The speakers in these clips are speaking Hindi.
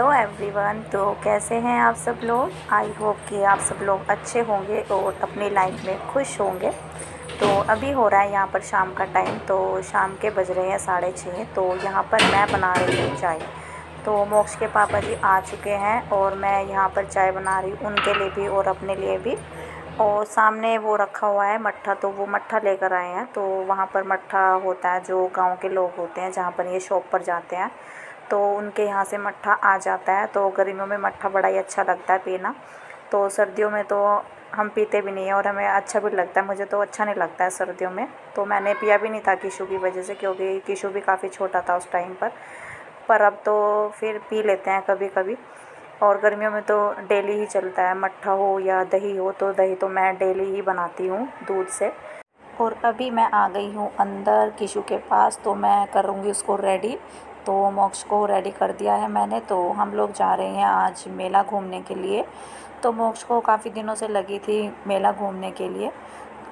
Hello everyone. तो कैसे हैं आप सब लोग। आई होप कि आप सब लोग अच्छे होंगे और अपनी लाइफ में खुश होंगे। तो अभी हो रहा है यहाँ पर शाम का टाइम, तो शाम के बज रहे हैं 6:30। तो यहाँ पर मैं बना रही हूँ चाय। तो मोक्ष के पापा जी आ चुके हैं और मैं यहाँ पर चाय बना रही हूँ उनके लिए भी और अपने लिए भी। और सामने वो रखा हुआ है मट्ठा, तो वो मट्ठा लेकर आए हैं। तो वहाँ पर मट्ठा होता है, जो गांव के लोग होते हैं जहाँ पर ये शॉप पर जाते हैं तो उनके यहाँ से मट्ठा आ जाता है। तो गर्मियों में मट्ठा बड़ा ही अच्छा लगता है पीना। तो सर्दियों में तो हम पीते भी नहीं है और हमें अच्छा भी लगता है। मुझे तो अच्छा नहीं लगता है सर्दियों में, तो मैंने पिया भी नहीं था किशु की वजह से, क्योंकि किशु भी काफ़ी छोटा था उस टाइम पर अब तो फिर पी लेते हैं कभी कभी। और गर्मियों में तो डेली ही चलता है, मट्ठा हो या दही हो। तो दही तो मैं डेली ही बनाती हूँ दूध से। और अभी मैं आ गई हूँ अंदर किशु के पास, तो मैं करूँगी उसको रेडी। तो मोक्ष को रेडी कर दिया है मैंने। तो हम लोग जा रहे हैं आज मेला घूमने के लिए। तो मोक्ष को काफ़ी दिनों से लगी थी मेला घूमने के लिए,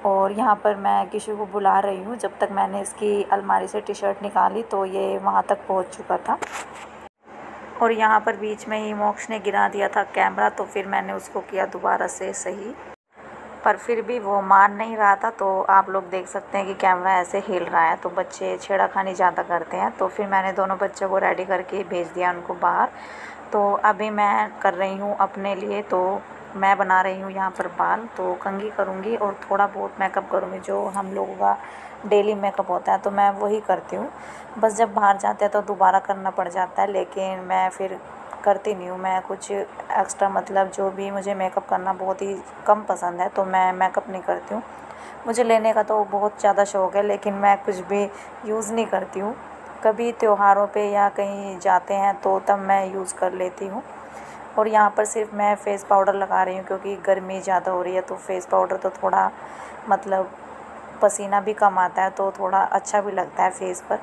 और यहाँ पर मैं किशु को बुला रही हूँ। जब तक मैंने इसकी अलमारी से टी शर्ट निकाली तो ये वहाँ तक पहुँच चुका था। और यहाँ पर बीच में ही मोक्ष ने गिरा दिया था कैमरा, तो फिर मैंने उसको किया दोबारा से सही, पर फिर भी वो मान नहीं रहा था। तो आप लोग देख सकते हैं कि कैमरा ऐसे हिल रहा है, तो बच्चे छेड़ाखानी ज़्यादा करते हैं। तो फिर मैंने दोनों बच्चों को रेडी करके भेज दिया उनको बाहर। तो अभी मैं कर रही हूँ अपने लिए, तो मैं बना रही हूँ यहाँ पर बाल। तो कंघी करूँगी और थोड़ा बहुत मेकअप करूँगी, जो हम लोगों का डेली मेकअप होता है तो मैं वही करती हूँ। बस जब बाहर जाते हैं तो दोबारा करना पड़ जाता है, लेकिन मैं फिर करती नहीं हूँ। मैं कुछ एक्स्ट्रा मतलब जो भी मुझे मेकअप करना बहुत ही कम पसंद है, तो मैं मेकअप नहीं करती हूँ। मुझे लेने का तो बहुत ज़्यादा शौक़ है, लेकिन मैं कुछ भी यूज़ नहीं करती हूँ। कभी त्योहारों पे या कहीं जाते हैं तो तब मैं यूज़ कर लेती हूँ। और यहाँ पर सिर्फ मैं फ़ेस पाउडर लगा रही हूँ, क्योंकि गर्मी ज़्यादा हो रही है। तो फ़ेस पाउडर तो थोड़ा मतलब पसीना भी कम आता है, तो थोड़ा अच्छा भी लगता है फेस पर।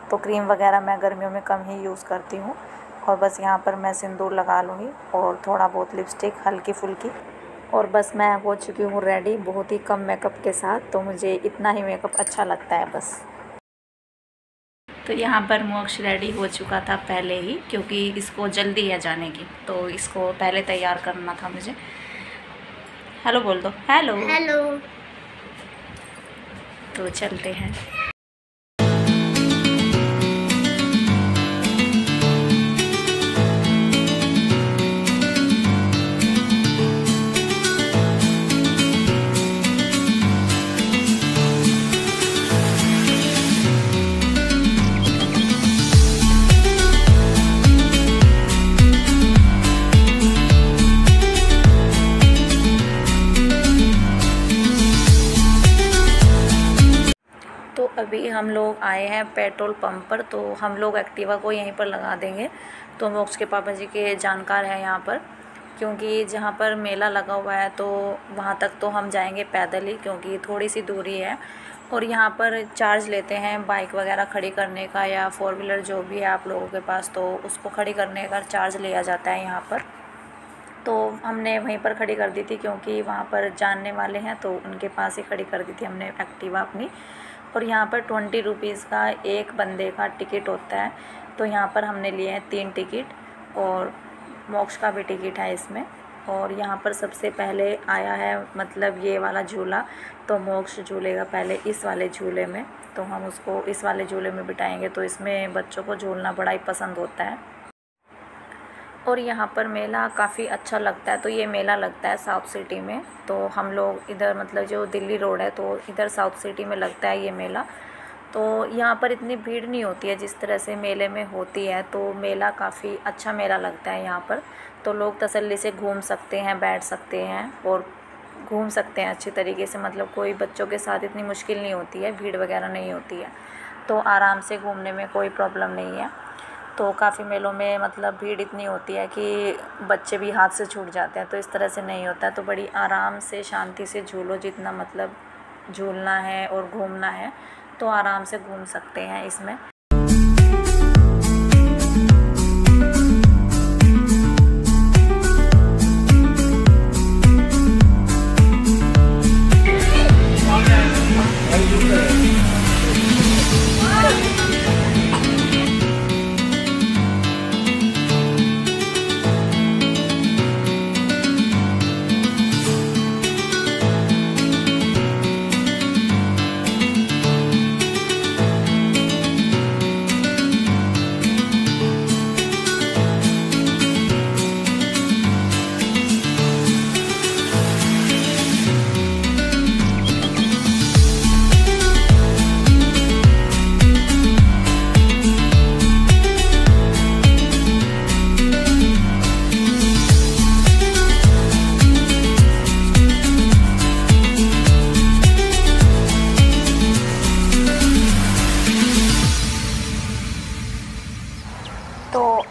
तो क्रीम वगैरह मैं गर्मियों में कम ही यूज़ करती हूँ। और बस यहाँ पर मैं सिंदूर लगा लूँगी और थोड़ा बहुत लिपस्टिक हल्की फुल्की, और बस मैं हो चुकी हूँ रेडी बहुत ही कम मेकअप के साथ। तो मुझे इतना ही मेकअप अच्छा लगता है बस। तो यहाँ पर मोक्ष रेडी हो चुका था पहले ही, क्योंकि इसको जल्दी है जाने की, तो इसको पहले तैयार करना था मुझे। हेलो बोल दो। Hello hello. तो चलते हैं। तो अभी हम लोग आए हैं पेट्रोल पंप पर, तो हम लोग एक्टिवा को यहीं पर लगा देंगे। तो मोक्ष के पापा जी के जानकार हैं यहाँ पर, क्योंकि जहाँ पर मेला लगा हुआ है तो वहाँ तक तो हम जाएंगे पैदल ही, क्योंकि थोड़ी सी दूरी है। और यहाँ पर चार्ज लेते हैं बाइक वगैरह खड़ी करने का, या 4 व्हीलर जो भी है आप लोगों के पास, तो उसको खड़ी करने का चार्ज लिया जाता है यहाँ पर। तो हमने वहीं पर खड़ी कर दी थी, क्योंकि वहाँ पर जानने वाले हैं, तो उनके पास ही खड़ी कर दी थी हमने एक्टिवा अपनी। और यहाँ पर 20 रुपीज़ का एक बंदे का टिकट होता है। तो यहाँ पर हमने लिए हैं 3 टिकट, और मोक्ष का भी टिकट है इसमें। और यहाँ पर सबसे पहले आया है मतलब ये वाला झूला, तो मोक्ष झूलेगा पहले इस वाले झूले में। तो हम उसको इस वाले झूले में बिठाएंगे। तो इसमें बच्चों को झूलना बड़ा ही पसंद होता है। और यहाँ पर मेला काफ़ी अच्छा लगता है। तो ये मेला लगता है साउथ सिटी में, तो हम लोग इधर मतलब जो दिल्ली रोड है तो इधर साउथ सिटी में लगता है ये मेला। तो यहाँ पर इतनी भीड़ नहीं होती है जिस तरह से मेले में होती है। तो मेला काफ़ी अच्छा मेला लगता है यहाँ पर। तो लोग तसल्ली से घूम सकते हैं, बैठ सकते हैं और घूम सकते हैं अच्छी तरीके से। मतलब कोई बच्चों के साथ इतनी मुश्किल नहीं होती है, भीड़ वगैरह नहीं होती है, तो आराम से घूमने में कोई प्रॉब्लम नहीं है। तो काफ़ी मेलों में मतलब भीड़ इतनी होती है कि बच्चे भी हाथ से छूट जाते हैं, तो इस तरह से नहीं होता है। तो बड़ी आराम से शांति से झूलो, जितना मतलब झूलना है और घूमना है तो आराम से घूम सकते हैं इसमें।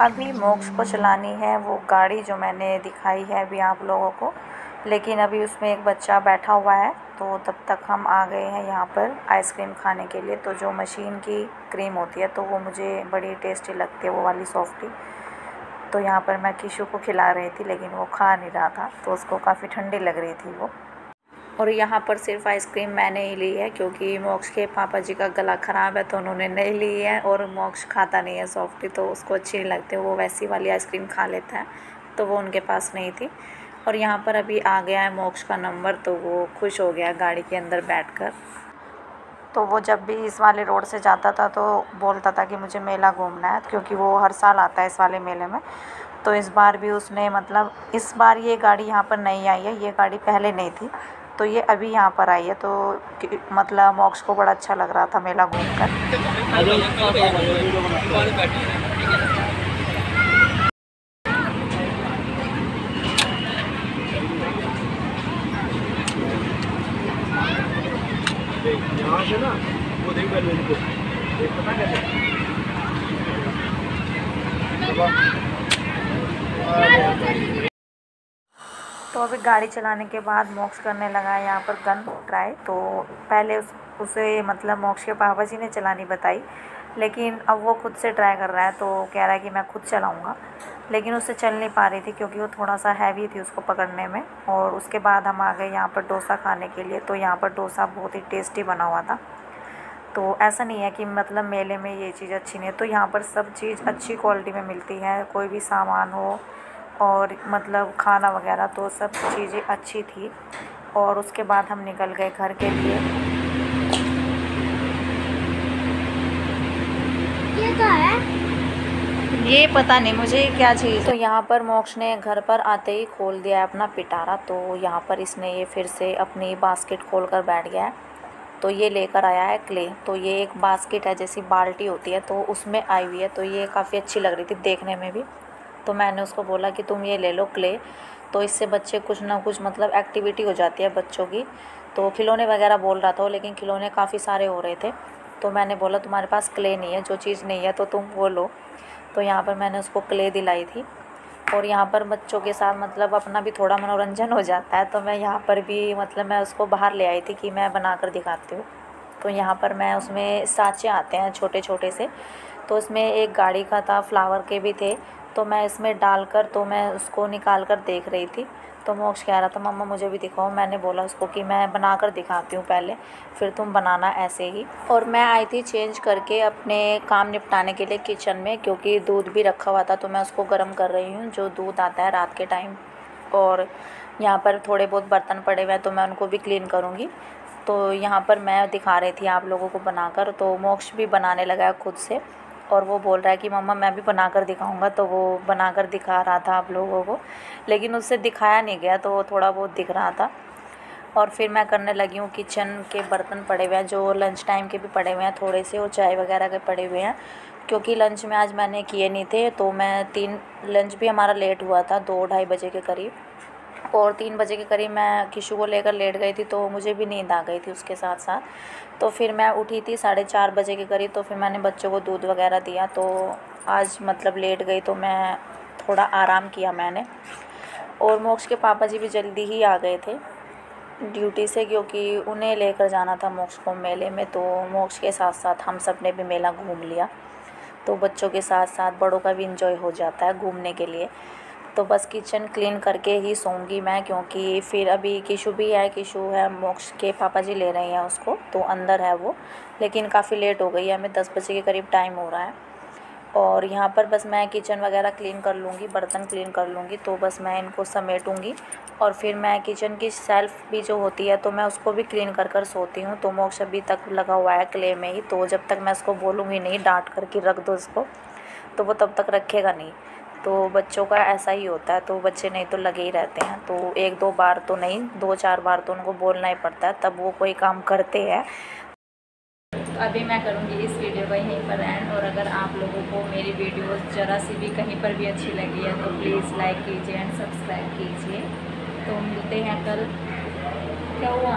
अभी मोक्ष को चलानी है वो गाड़ी जो मैंने दिखाई है अभी आप लोगों को, लेकिन अभी उसमें एक बच्चा बैठा हुआ है। तो तब तक हम आ गए हैं यहाँ पर आइसक्रीम खाने के लिए। तो जो मशीन की क्रीम होती है तो वो मुझे बड़ी टेस्टी लगती है, वो वाली सॉफ्टी। तो यहाँ पर मैं किशु को खिला रही थी लेकिन वो खा नहीं रहा था, तो उसको काफ़ी ठंडी लग रही थी वो। और यहाँ पर सिर्फ आइसक्रीम मैंने ही ली है क्योंकि मोक्ष के पापा जी का गला ख़राब है तो उन्होंने नहीं ली है। और मोक्ष खाता नहीं है सॉफ्टी, तो उसको अच्छी नहीं लगती, वो वैसी वाली आइसक्रीम खा लेता है, तो वो उनके पास नहीं थी। और यहाँ पर अभी आ गया है मोक्ष का नंबर, तो वो खुश हो गया गाड़ी के अंदर बैठकर। तो वो जब भी इस वाले रोड से जाता था तो बोलता था कि मुझे मेला घूमना है, क्योंकि वो हर साल आता है इस वाले मेले में। तो इस बार भी उसने मतलब इस बार ये गाड़ी यहाँ पर नहीं आई है, ये गाड़ी पहले नहीं थी, तो ये अभी यहाँ पर आई है। तो मतलब मोक्ष को बड़ा अच्छा लग रहा था मेला घूमकर। यहाँ से ना वो देख कर मेरे को देख पता कैसे तो अभी गाड़ी चलाने के बाद मोक्ष करने लगा है यहाँ पर गन ट्राई। तो पहले उसे मतलब मोक्ष के पापा जी ने चलानी बताई, लेकिन अब वो खुद से ट्राई कर रहा है। तो कह रहा है कि मैं खुद चलाऊँगा, लेकिन उससे चल नहीं पा रही थी क्योंकि वो थोड़ा सा हैवी थी उसको पकड़ने में। और उसके बाद हम आ गए यहाँ पर डोसा खाने के लिए। तो यहाँ पर डोसा बहुत ही टेस्टी बना हुआ था। तो ऐसा नहीं है कि मतलब मेले में ये चीज़ अच्छी नहीं है, तो यहाँ पर सब चीज़ अच्छी क्वालिटी में मिलती है, कोई भी सामान हो और मतलब खाना वगैरह, तो सब चीज़ें अच्छी थी। और उसके बाद हम निकल गए घर के लिए। ये क्या है? ये पता नहीं मुझे क्या चीज़। तो यहाँ पर मोक्ष ने घर पर आते ही खोल दिया है अपना पिटारा। तो यहाँ पर इसने ये फिर से अपनी बास्केट खोल कर बैठ गया है। तो ये लेकर आया है क्ले। तो ये एक बास्केट है, जैसी बाल्टी होती है, तो उसमें आई हुई है। तो ये काफ़ी अच्छी लग रही थी देखने में भी। तो मैंने उसको बोला कि तुम ये ले लो क्ले, तो इससे बच्चे कुछ ना कुछ मतलब एक्टिविटी हो जाती है बच्चों की। तो खिलौने वगैरह बोल रहा था, लेकिन खिलौने काफ़ी सारे हो रहे थे। तो मैंने बोला तुम्हारे पास क्ले नहीं है, जो चीज़ नहीं है तो तुम वो लो। तो यहाँ पर मैंने उसको क्ले दिलाई थी। और यहाँ पर बच्चों के साथ मतलब अपना भी थोड़ा मनोरंजन हो जाता है। तो मैं यहाँ पर भी मतलब मैं उसको बाहर ले आई थी कि मैं बना कर दिखाती हूँ। तो यहाँ पर मैं उसमें सांचे आते हैं छोटे छोटे से, तो उसमें एक गाड़ी का था, फ्लावर के भी थे। तो मैं इसमें डालकर तो मैं उसको निकाल कर देख रही थी। तो मोक्ष कह रहा था मम्मा मुझे भी दिखाओ। मैंने बोला उसको कि मैं बना कर दिखाती हूँ पहले, फिर तुम बनाना ऐसे ही। और मैं आई थी चेंज करके अपने काम निपटाने के लिए किचन में, क्योंकि दूध भी रखा हुआ था तो मैं उसको गर्म कर रही हूँ, जो दूध आता है रात के टाइम। और यहाँ पर थोड़े बहुत बर्तन पड़े हुए हैं तो मैं उनको भी क्लीन करूँगी। तो यहाँ पर मैं दिखा रही थी आप लोगों को बनाकर। तो मोक्ष भी बनाने लगा है खुद से, और वो बोल रहा है कि मम्मा मैं भी बनाकर दिखाऊंगा। तो वो बनाकर दिखा रहा था आप लोगों को, लेकिन उससे दिखाया नहीं गया, तो वो थोड़ा बहुत दिख रहा था। और फिर मैं करने लगी हूँ किचन के बर्तन पड़े हुए हैं, जो लंच टाइम के भी पड़े हुए हैं थोड़े से, और चाय वगैरह के पड़े हुए हैं, क्योंकि लंच में आज मैंने किए नहीं थे। तो मैं लंच भी हमारा लेट हुआ था 2-2:30 बजे के करीब। और 3 बजे के करीब मैं किशु को लेकर लेट गई थी, तो मुझे भी नींद आ गई थी उसके साथ साथ। तो फिर मैं उठी थी 4:30 बजे के करीब। तो फिर मैंने बच्चों को दूध वगैरह दिया। तो आज मतलब लेट गई तो मैं थोड़ा आराम किया मैंने। और मोक्ष के पापा जी भी जल्दी ही आ गए थे ड्यूटी से, क्योंकि उन्हें लेकर जाना था मोक्ष को मेले में। तो मोक्ष के साथ साथ हम सब ने भी मेला घूम लिया। तो बच्चों के साथ साथ बड़ों का भी इंजॉय हो जाता है घूमने के लिए। तो बस किचन क्लीन करके ही सोऊंगी मैं, क्योंकि फिर अभी किशु भी है, किशु है, मोक्ष के पापा जी ले रहे हैं उसको, तो अंदर है वो। लेकिन काफ़ी लेट हो गई है, हमें 10 बजे के करीब टाइम हो रहा है। और यहाँ पर बस मैं किचन वगैरह क्लीन कर लूँगी, बर्तन क्लीन कर लूँगी। तो बस मैं इनको समेटूँगी, और फिर मैं किचन की सेल्फ़ भी जो होती है तो मैं उसको भी क्लीन कर कर सोती हूँ। तो मोक्ष अभी तक लगा हुआ है क्ले में ही। तो जब तक मैं उसको बोलूँगी नहीं डांट कर कि रख दो इसको, तो वो तब तक रखेगा नहीं। तो बच्चों का ऐसा ही होता है, तो बच्चे नहीं तो लगे ही रहते हैं। तो 1-2 बार तो नहीं, 2-4 बार तो उनको बोलना ही पड़ता है, तब वो कोई काम करते हैं। अभी मैं करूँगी इस वीडियो का यहीं पर एंड। और अगर आप लोगों को मेरी वीडियोस ज़रा सी भी कहीं पर भी अच्छी लगी है तो प्लीज़ लाइक कीजिए एंड सब्सक्राइब कीजिए। तो मिलते हैं कल। क्या हुआ?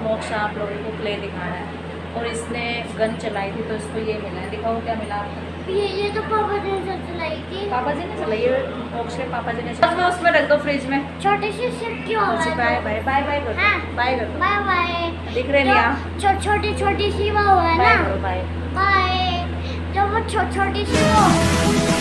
मोक्ष आप लोगों को प्ले दिखाना है, और इसने गन चलाई थी तो इसको ये मिला है। दिखाओ क्या मिला। ये तो पापा जी ने चलाई थी। पापा जी ने चलाई है बॉक्स के, पापा जी ने चलाई। उसमें रख दो फ्रिज में। छोटी सी शिप क्यों हो गई? बाय बाय बाय बाय कर दो, बाय कर दो। Bye bye. दिख रहे नहीं आप? छोटी छोटी सी वो है ना। बाय। बाय। जो वो छोटी सी वो